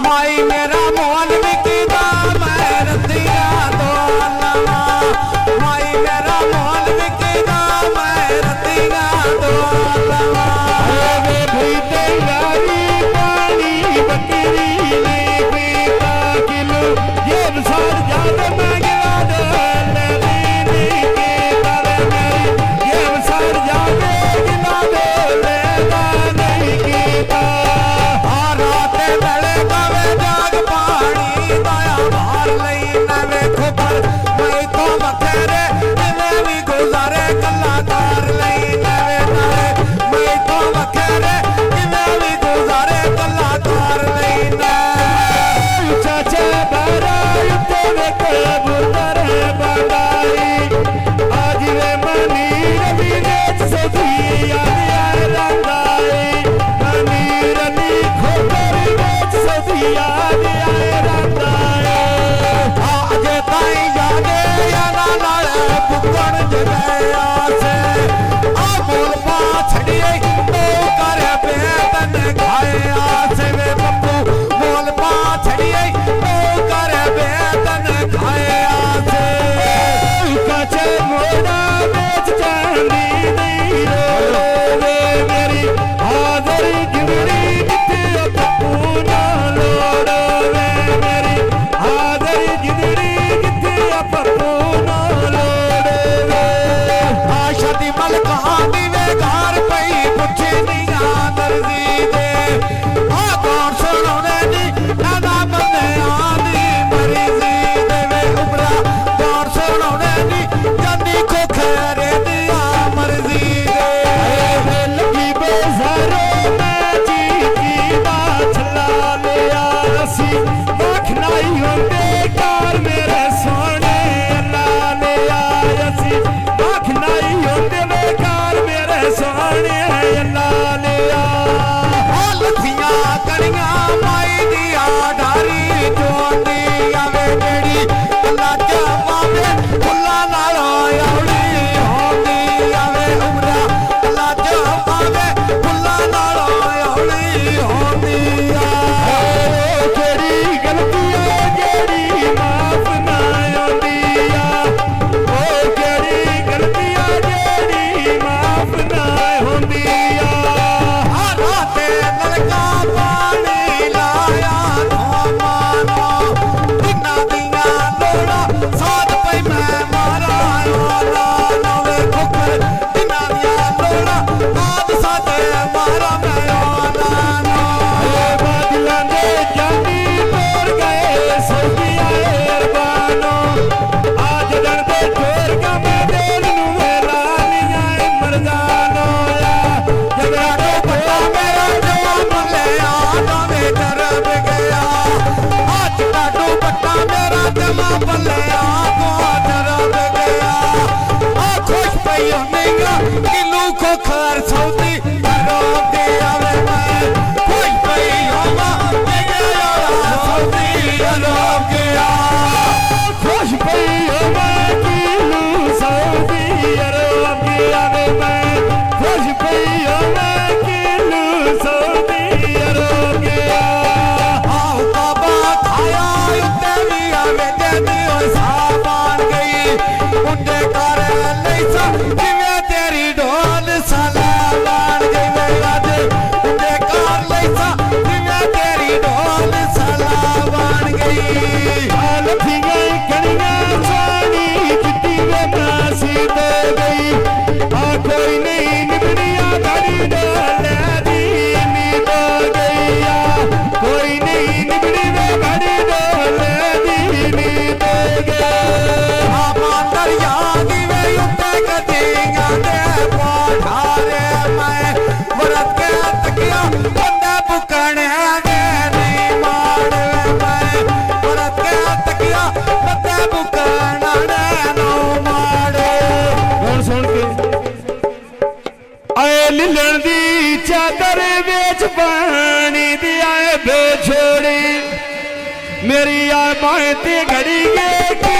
माई मेरा मोल विकदा मैं रतिया तो लवा माई मेरा मोल विकदा मैं रतिया तो लवा वे भी तैयारी पानी बकरी ने पीता किलो ये सार जाद मैं गिरा दे लेनी के तारे मेरी ये सार जाद गिरा दे लेना नहीं कीता रात वेले कवे जाग पानी दया भार लई नवे खुबर मैं तो बथेरे जिवें भी गुजारे कलाकार लई नवे नवे मैं तो बथेरे जिवें भी गुजारे कलाकार लई नवे चाचा बारा युते वे कबूतर बादाई आज वे मनी रवि नेच सजी याद आए रंगाई मनी रनी खोकर नेच सजी याद आए रंगाई अजे ताई यादे याना नाल पुकण जगया से आ मोल पा छड़िए तो कर बेतन खाया से वे पप्पू मोल पा छड़िए तो कर बेतन खाया से कचे मोड़ा बेच चांदी नहीं रो वे मेरी हाजर गिवड़ी जिथे पप्पू ना लोड़ वे मेरी हाजर गिवड़ी जिथे पप्पू ना लोड़ वे आशा दी मल कहानी वे घर पई पुछी निया दर्दी दे आ कौन सुनाने नी नाना बंदे आनी मरीजी दे वे उमरा कौन सुनाने नी जन्नी को खैरे दिया मर्जी दे वे लगी बेजारो मैं जी की बात ला लिया रसी बखनाई होंदे कार मेरे सोने ला लिया रसी बखनाई होंदे बेकार मेरे सोने ला लिया लथियां कड़ियां माई दिया डारी जोंदी आवे जेड़ी लाज मावे फुल्ला नाल औली होंदी आवे उमरा लाज मावे फुल्ला नाल औली होंदी आ केड़ी गलती है जेड़ी माफ ना आंदी आ ओ केड़ी गलती है जेड़ी माफ ना होंदी आ राते नलका पानी लाया नो मानो दिना दिया लोड़ा साथ पे मैं मारा ना नवे खुकर दिना दिया लोड़ा साथ साथ मारा मैं ना बादलों दे जानी तोड़ गए सऊदी अरबानो आज दर दे जोर का मैं दिल नू वेला लिया मरदानो जगड़ा तो पट्टा मेरा जमा पल्ले आना में डरब गया आज का तो पट्टा मेरा जमा पल्ले आको डरब गया आ खुश पई होनेगा किलू को खर सऊदी रोक दे आवे मैं खुश पई होवा गया सऊदी रोक गया खुश पई हो मैं किलू सऊदी अरबिया में मैं खुश पई हो मैं किलू सऊदी अरबिया आओ बाबा खाया उत्ते भी आवे जदी ओ सामान गई मुंडे कर लैसा जिवे तेरी ढोल साला बाण गई वे आज मुंडे कर लैसा जिवे तेरी ढोल साला बाण गई लथियां कड़ियां सानी चिट्टी में नासी दे गई आ कोई नहीं निबड़िया घड़ी डोले दी नींद गई आ कोई नहीं निबड़ी में घड़ी डोले दी नींद गई मातर याद वे उत्ते कदियां दे पाठारे मैं व्रत के तकिया बंदे बुकने दे नहीं मार मैं व्रत के तकिया बंदे बुकना दे नो मार ਹੁਣ ਸੁਣ ਕੇ आए लिलन दी चादर बेच पानी दी आए बेछोड़ी मेरी आ माए ते घड़ी के की